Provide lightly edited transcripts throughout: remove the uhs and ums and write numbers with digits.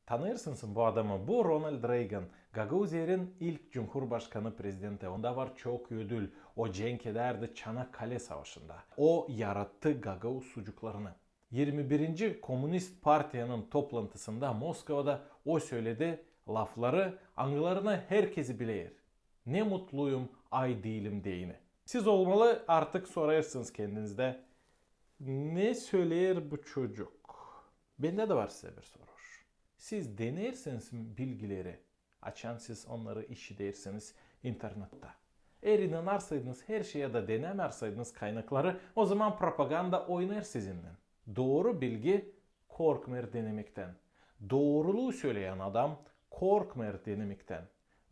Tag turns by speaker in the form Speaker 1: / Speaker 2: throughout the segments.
Speaker 1: Tanırsınız bu adamı. Bu Ronald Reagan. Gagauziyer'in ilk Cumhurbaşkanı prezidenti. Onda var çok ödül. O cenk ederdi Çanakkale Savaşı'nda. O yarattı Gagauz sucuklarını. 21. Komünist Parti'nin toplantısında Moskova'da o söyledi lafları anılarına herkesi bilir. Ne mutluyum ay değilim deyini. Siz olmalı artık sorarsınız kendinizde. Ne söyler bu çocuk? Bende de var size bir soru. Siz denerseniz bilgileri, açan siz onları işiterseniz internette. Eğer inanarsaydınız her şeye de denemezsaydınız kaynakları o zaman propaganda oynar sizinle. Doğru bilgi korkmer denemekten. Doğruluğu söyleyen adam korkmer denemekten.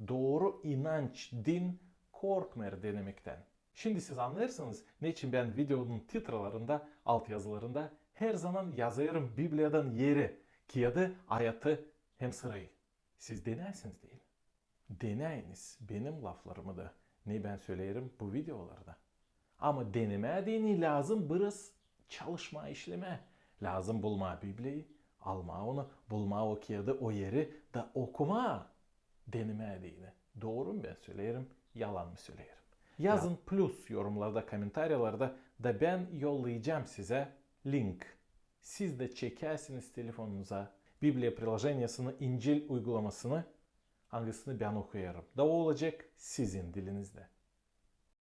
Speaker 1: Doğru inanç, din korkmer denemekten. Şimdi siz anlarsınız ne için ben videonun titralarında, altyazılarında her zaman yazarım Biblia'dan yeri. Kiyadı, ayatı hem sırayı. Siz denersiniz değil. Deneyiniz benim laflarımı da ne ben söylerim bu videolarda. Ama denemediğini lazım biraz çalışma işleme. Lazım bulma Biblia'yı, alma onu, bulma o kağıdı, o yeri da okuma denemediğini. Doğru mu ben söylerim, yalan mı söylerim? Yazın plus yorumlarda, komentaryalarda da ben yollayacağım size link. Siz de çekersiniz telefonunuza Biblia приложениесini, İncil uygulamasını hangisini ben okuyarım. Da o olacak sizin dilinizde.